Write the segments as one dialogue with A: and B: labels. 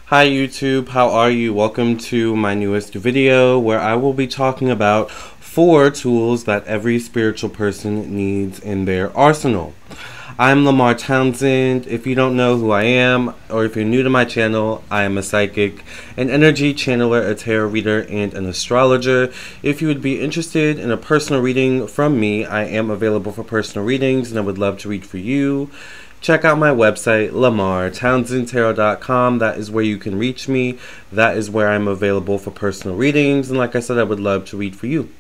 A: Hi YouTube, how are you? Welcome to my newest video where I will be talking about 4 tools that every spiritual person needs in their arsenal. I'm Lamarr Townsend. If you don't know who I am, or if you're new to my channel, I am a psychic, an energy channeler, a tarot reader, and an astrologer. If you would be interested in a personal reading from me, I am available for personal readings and I would love to read for you. Check out my website, LamarrTownsendTarot.com. That is where you can reach me. That is where I'm available for personal readings. And like I said, I would love to read for you.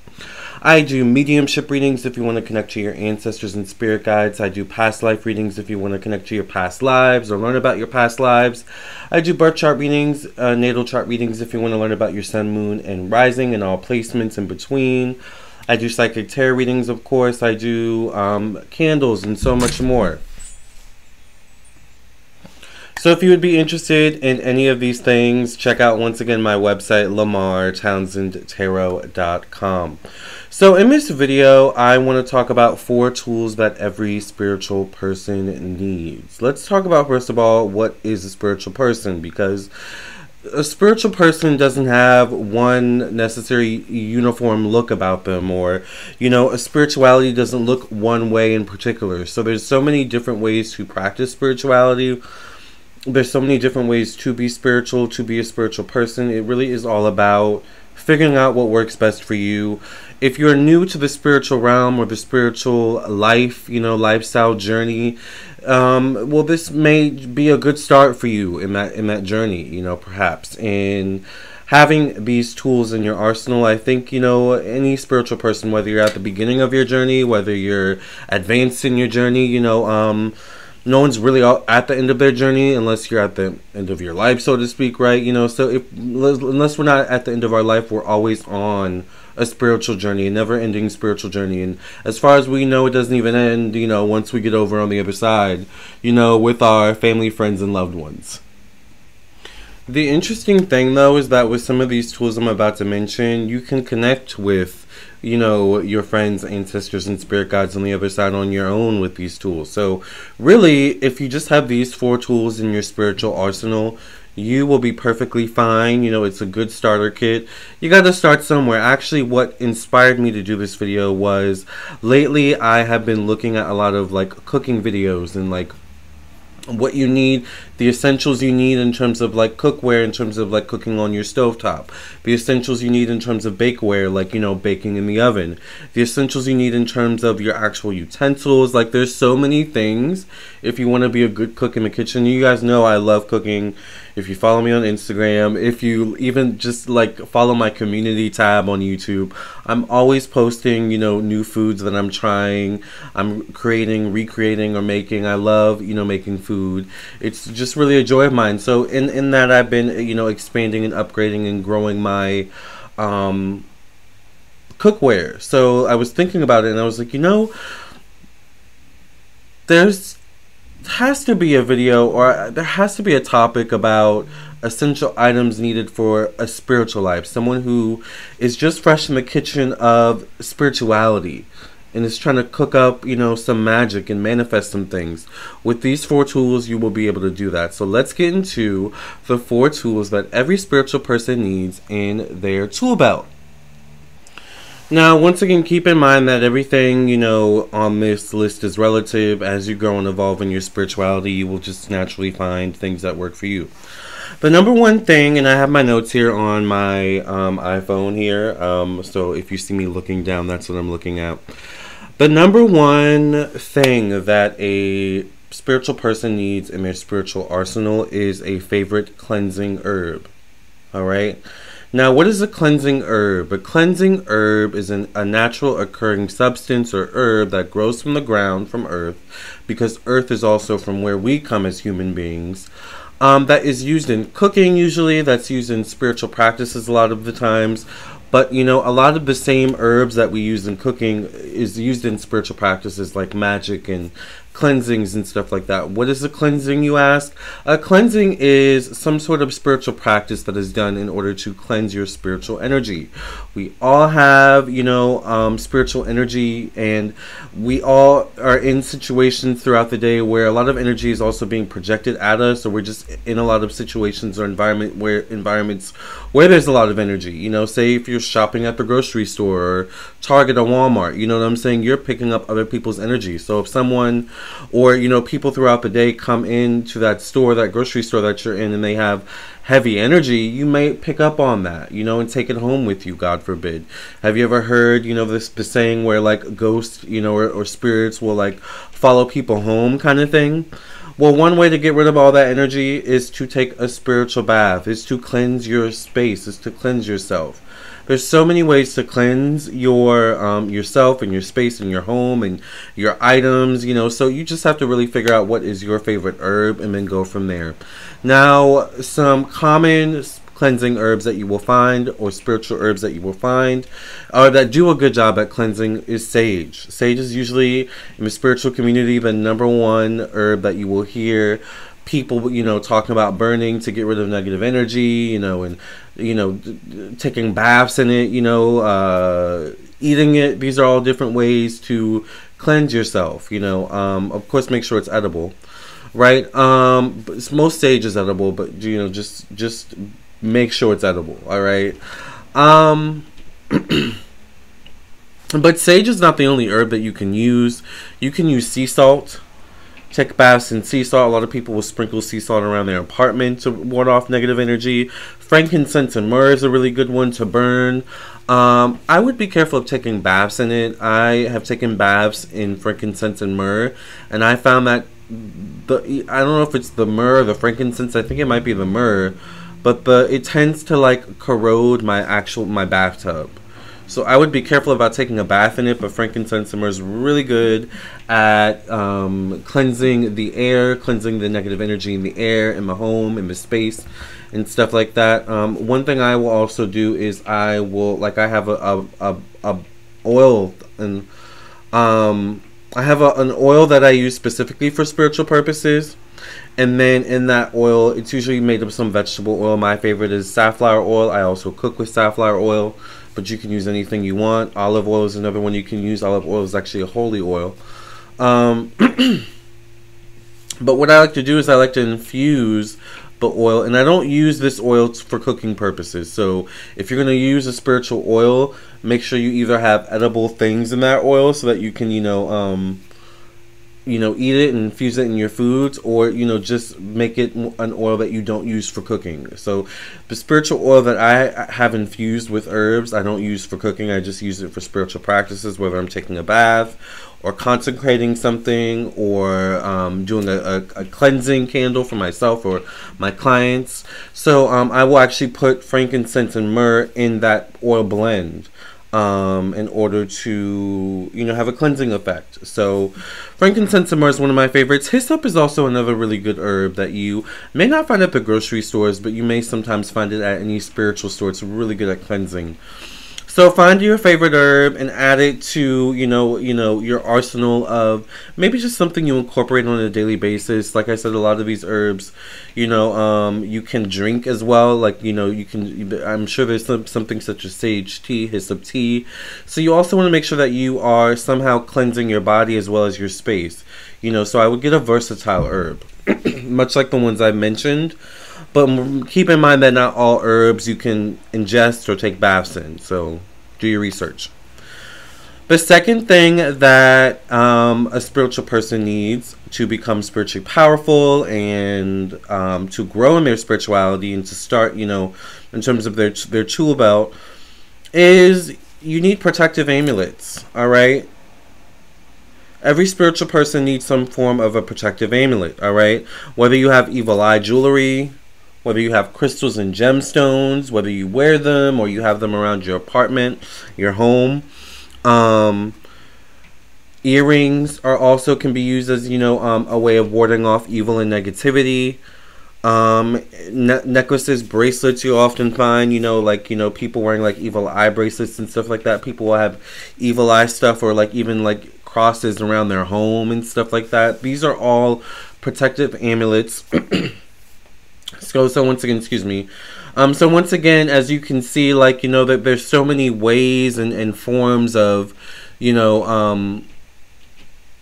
A: I do mediumship readings if you want to connect to your ancestors and spirit guides. I do past life readings if you want to connect to your past lives or learn about your past lives. I do birth chart readings, natal chart readings if you want to learn about your sun, moon, and rising and all placements in between. I do psychic tarot readings, of course. I do candles and so much more. So if you would be interested in any of these things, check out once again my website, LamarrTownsendTarot.com. So in this video, I want to talk about 4 tools that every spiritual person needs. Let's talk about, first of all, what is a spiritual person, because a spiritual person doesn't have one necessary uniform look about them, or, you know, a spirituality doesn't look one way in particular. So there's so many different ways to practice spirituality. There's so many different ways to be spiritual, to be a spiritual person. It really is all about figuring out what works best for you. If you're new to the spiritual realm or the spiritual life, you know, lifestyle journey, well, this may be a good start for you in that journey, you know, perhaps. And having these tools in your arsenal, I think, you know, any spiritual person, whether you're at the beginning of your journey, whether you're advanced in your journey, you know, no one's really at the end of their journey unless you're at the end of your life, so to speak, right? You know, so unless we're not at the end of our life, we're always on a spiritual journey, a never-ending spiritual journey. And as far as we know, it doesn't even end, you know, once we get over on the other side, you know, with our family, friends, and loved ones. The interesting thing, though, is that with some of these tools I'm about to mention, you can connect with, you know, your friends, ancestors, and spirit guides on the other side on your own with these tools. So really, if you just have these 4 tools in your spiritual arsenal, you will be perfectly fine. You know, it's a good starter kit. You got to start somewhere. Actually, what inspired me to do this video was, lately I have been looking at a lot of like cooking videos and like what you need, the essentials you need in terms of like cookware, in terms of like cooking on your stovetop, the essentials you need in terms of bakeware, like, you know, baking in the oven, the essentials you need in terms of your actual utensils. Like, there's so many things if you want to be a good cook in the kitchen. You guys know I love cooking. If you follow me on Instagram, if you even just like follow my community tab on YouTube, I'm always posting, you know, new foods that I'm trying, I'm creating, recreating, or making. I love, you know, making food. It's just really a joy of mine. So in that, I've been, you know, expanding and upgrading and growing my cookware. So I was thinking about it and I was like, you know, has to be a video, or there has to be a topic about essential items needed for a spiritual life. Someone who is just fresh in the kitchen of spirituality and is trying to cook up, you know, some magic and manifest some things. With these 4 tools, you will be able to do that. So let's get into the 4 tools that every spiritual person needs in their tool belt. Now, once again, keep in mind that everything, you know, on this list is relative. As you grow and evolve in your spirituality, you will just naturally find things that work for you. The number one thing, and I have my notes here on my iPhone here, so if you see me looking down, that's what I'm looking at. The number one thing that a spiritual person needs in their spiritual arsenal is a favorite cleansing herb. All right? Now, what is a cleansing herb? A cleansing herb is a natural occurring substance or herb that grows from the ground, from earth, because earth is also from where we come as human beings, that is used in cooking usually, that's used in spiritual practices a lot of the times. But, you know, a lot of the same herbs that we use in cooking is used in spiritual practices like magic and cleansings and stuff like that. What is a cleansing, you ask? A cleansing is some sort of spiritual practice that is done in order to cleanse your spiritual energy. We all have, spiritual energy, and we all are in situations throughout the day where a lot of energy is also being projected at us, or we're just in a lot of situations or environments where there's a lot of energy. Say if you're shopping at the grocery store or Target or Walmart, you know what I'm saying? You're picking up other people's energy. So if someone or people throughout the day come into that store, that grocery store that you're in, and they have heavy energy, you may pick up on that, and take it home with you, God forbid. Have you ever heard, the saying where like ghosts, or spirits will like follow people home kind of thing? Well, one way to get rid of all that energy is to take a spiritual bath, is to cleanse your space, is to cleanse yourself. There's so many ways to cleanse your yourself and your space and your home and your items, so you just have to really figure out what is your favorite herb and then go from there. Now, some common cleansing herbs that you will find, or spiritual herbs that you will find, that do a good job at cleansing, is sage. Sage is usually, in the spiritual community, the #1 herb that you will hear people, talking about burning to get rid of negative energy, and, taking baths in it, eating it. These are all different ways to cleanse yourself, of course, make sure it's edible, right? Most sage is edible, but, just make sure it's edible, all right? But sage is not the only herb that you can use. You can use sea salt. Take baths in sea salt. A lot of people will sprinkle sea salt around their apartment to ward off negative energy. Frankincense and myrrh is a really good one to burn. I would be careful of taking baths in it. I have taken baths in frankincense and myrrh, and I found that I don't know if it's the myrrh or the frankincense. I think it might be the myrrh, but it tends to like corrode my bathtub. So I would be careful about taking a bath in it, but frankincense and myrrh is really good at cleansing the air, cleansing the negative energy in the air, in the home, in the space, and stuff like that. One thing I will also do is I have a oil, and I have an oil that I use specifically for spiritual purposes. And then in that oil, it's usually made of some vegetable oil. My favorite is safflower oil. I also cook with safflower oil, but you can use anything you want. Olive oil is another one you can use. Olive oil is actually a holy oil. But what I like to do is I like to infuse the oil, and I don't use this oil for cooking purposes. So if you're going to use a spiritual oil, make sure you either have edible things in that oil so that you can, eat it and infuse it in your foods, or, just make it an oil that you don't use for cooking. So the spiritual oil that I have infused with herbs, I don't use for cooking. I just use it for spiritual practices, whether I'm taking a bath or consecrating something, or doing a cleansing candle for myself or my clients. So I will actually put frankincense and myrrh in that oil blend in order to, have a cleansing effect. So frankincense and myrrh is one of my favorites. Hyssop is also another really good herb that you may not find at the grocery stores, but you may sometimes find it at any spiritual store. It's really good at cleansing. So find your favorite herb and add it to, your arsenal of maybe just something you incorporate on a daily basis. Like I said, a lot of these herbs, you can drink as well. Like, I'm sure there's something such as sage tea, hyssop tea. So you also want to make sure that you are somehow cleansing your body as well as your space. So I would get a versatile herb, much like the ones I mentioned. But keep in mind that not all herbs you can ingest or take baths in. So do your research. The second thing that a spiritual person needs to become spiritually powerful and to grow in their spirituality and to start, in terms of their tool belt, is you need protective amulets. All right. Every spiritual person needs some form of a protective amulet. All right. Whether you have evil eye jewelry, whether you have crystals and gemstones, whether you wear them or you have them around your apartment, your home. Earrings are also can be used as, a way of warding off evil and negativity. Necklaces, bracelets you often find, like, people wearing like evil eye bracelets and stuff like that. People will have evil eye stuff, or like even like crosses around their home and stuff like that. These are all protective amulets. So once again, excuse me. So once again, as you can see, like, that there's so many ways and forms of,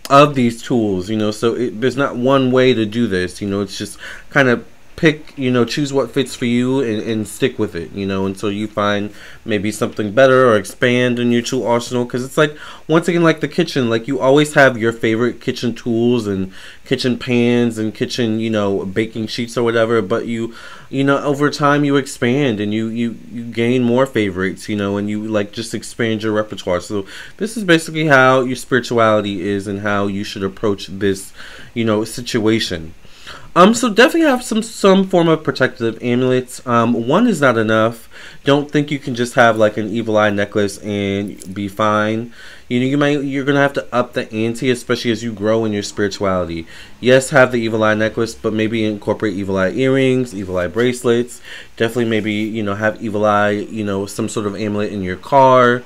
A: of these tools, so there's not one way to do this, it's just kind of pick, choose what fits for you and stick with it, until you find maybe something better or expand in your tool arsenal. Because it's like, once again, like the kitchen, like you always have your favorite kitchen tools and kitchen pans and kitchen, baking sheets or whatever, but over time you expand and you gain more favorites, and you like just expand your repertoire. So this is basically how your spirituality is and how you should approach this, situation. So definitely have some form of protective amulets. One is not enough. Don't think you can just have like an evil eye necklace and be fine. You're gonna have to up the ante, especially as you grow in your spirituality. Yes, have the evil eye necklace, but maybe incorporate evil eye earrings, evil eye bracelets. Definitely maybe, have evil eye, some sort of amulet in your car,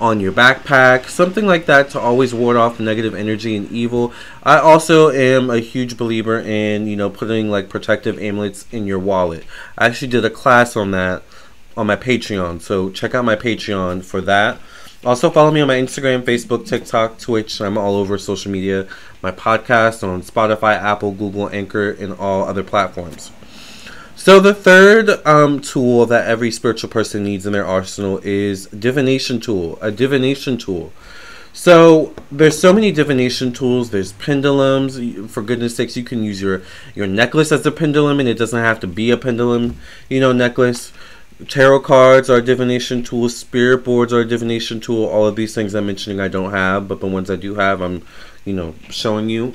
A: on your backpack, something like that, to always ward off negative energy and evil. I also am a huge believer in, putting like protective amulets in your wallet. I actually did a class on that on my Patreon, so check out my Patreon for that. Also follow me on my Instagram, Facebook, TikTok, Twitch. I'm all over social media. My podcast on Spotify, Apple, Google, Anchor, and all other platforms. So the third tool that every spiritual person needs in their arsenal is Divination Tool, a divination tool. So there's so many divination tools. There's pendulums. For goodness sakes, you can use your necklace as a pendulum, and it doesn't have to be a pendulum, necklace. Tarot cards are divination tools. Spirit boards are a divination tool. All of these things I'm mentioning I don't have, but the ones I do have, I'm, showing you.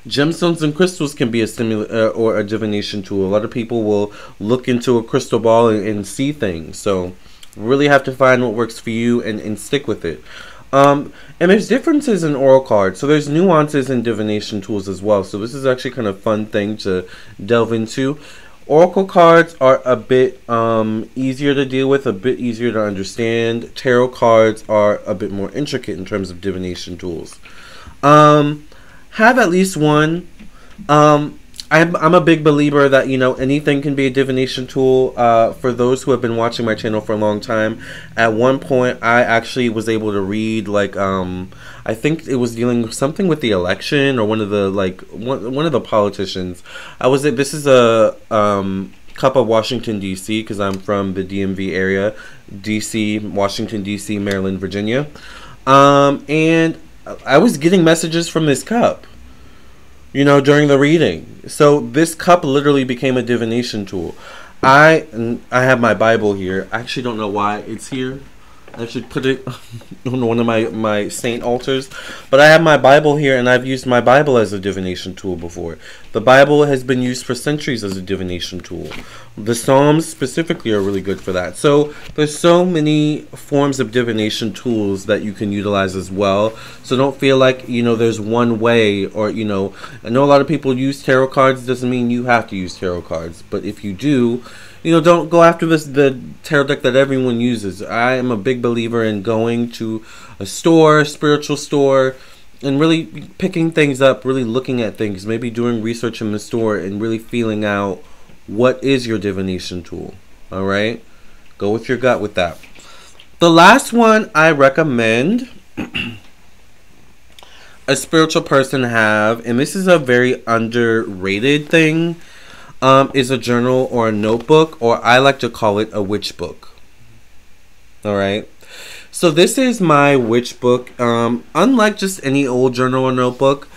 A: Gemstones and crystals can be a or a divination tool. A lot of people will look into a crystal ball and see things. So really have to find what works for you and stick with it. And there's differences in oracle cards. So there's nuances in divination tools as well. So this is actually kind of a fun thing to delve into. Oracle cards are a bit easier to deal with, a bit easier to understand. Tarot cards are a bit more intricate in terms of divination tools. Have at least one. I'm a big believer that, anything can be a divination tool. For those who have been watching my channel for a long time, at one point I actually was able to read, like, I think it was dealing with something with the election or one of the politicians. This is a cup of Washington, D.C., because I'm from the DMV area, D.C., Washington, D.C., Maryland, Virginia. And I was getting messages from this cup, during the reading. So this cup literally became a divination tool. I have my Bible here. I actually don't know why it's here. I should put it on one of my saint altars. But I have my Bible here, and I've used my Bible as a divination tool before. The Bible has been used for centuries as a divination tool. The Psalms specifically are really good for that. So there's so many forms of divination tools that you can utilize as well. So don't feel like, there's one way, or, I know a lot of people use tarot cards. Doesn't mean you have to use tarot cards. But if you do, don't go after the tarot deck that everyone uses. I am a big believer in going to a store, spiritual store, and really picking things up, really looking at things, maybe doing research in the store and really feeling out what is your divination tool. All right? Go with your gut with that. The last one I recommend a spiritual person have, and this is a very underrated thing, is a journal or a notebook, or I like to call it a witch book. Alright? So this is my witch book. Unlike just any old journal or notebook,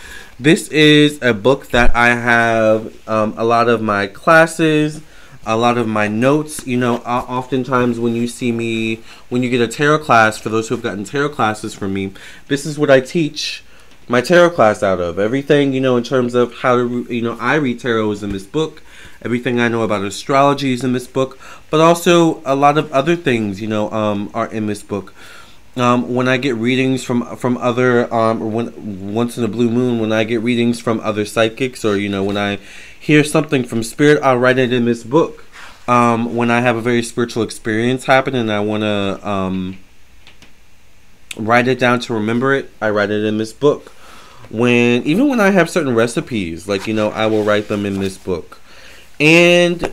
A: this is a book that I have a lot of my classes, a lot of my notes. Oftentimes when you see me, when you get a tarot class, for those who have gotten tarot classes from me, this is what I teach my tarot class out of. Everything, in terms of how to, I read tarot is in this book. Everything I know about astrology is in this book, but also a lot of other things, are in this book. When I get readings from other or when once in a blue moon, when I get readings from other psychics, or when I hear something from spirit, I'll write it in this book. When I have a very spiritual experience happen and I want to write it down to remember it, I write it in this book. Even when I have certain recipes, like I will write them in this book. And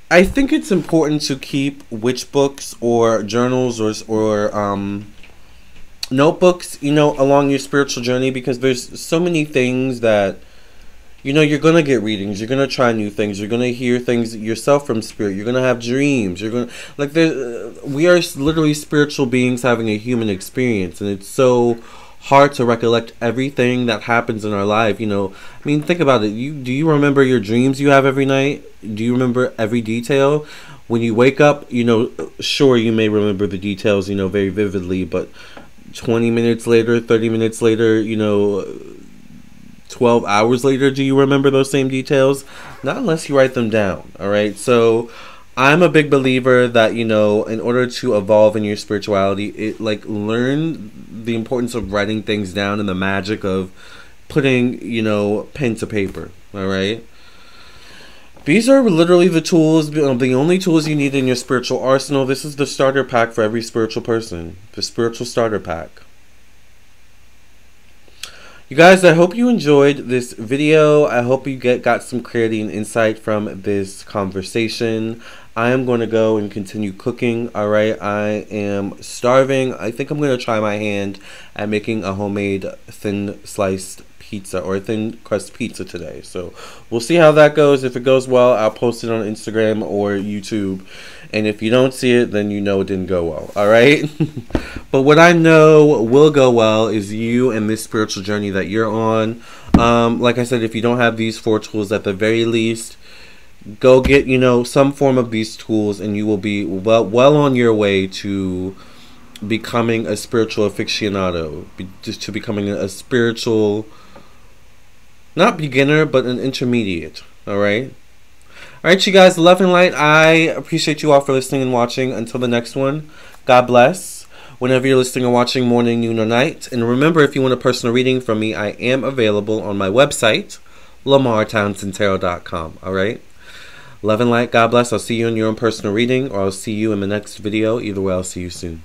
A: I think it's important to keep witch books or journals or notebooks, along your spiritual journey, because there's so many things that you're gonna get readings, you're gonna try new things, you're gonna hear things yourself from spirit, you're gonna have dreams, you're gonna we are literally spiritual beings having a human experience, and it's so hard to recollect everything that happens in our life. I mean, think about it. Do you remember your dreams you have every night? Do you remember every detail? When you wake up, sure, you may remember the details, very vividly, but 20 minutes later, 30 minutes later, 12 hours later, do you remember those same details? Not unless you write them down, all right? So I'm a big believer that, in order to evolve in your spirituality, learn the importance of writing things down and the magic of putting, pen to paper, all right? These are literally the tools, the only tools you need in your spiritual arsenal. This is the starter pack for every spiritual person, the spiritual starter pack. You guys, I hope you enjoyed this video. I hope you got some clarity and insight from this conversation. I am going to go and continue cooking, alright? I am starving. I think I'm going to try my hand at making a homemade thin sliced pizza or a thin crust pizza today. So we'll see how that goes. If it goes well, I'll post it on Instagram or YouTube. And if you don't see it, then it didn't go well, alright? But what I know will go well is you and this spiritual journey that you're on. Like I said, if you don't have these 4 tools, at the very least, go get, some form of these tools, and you will be well on your way to becoming a spiritual aficionado, just to becoming a spiritual, not beginner, but an intermediate, alright? Alright, you guys, love and light. I appreciate you all for listening and watching. Until the next one, God bless. Whenever you're listening or watching, morning, noon, or night. And remember, if you want a personal reading from me, I am available on my website, LamarrTownsendTarot.com. Alright? Love and light. God bless. I'll see you in your own personal reading, or I'll see you in the next video. Either way, I'll see you soon.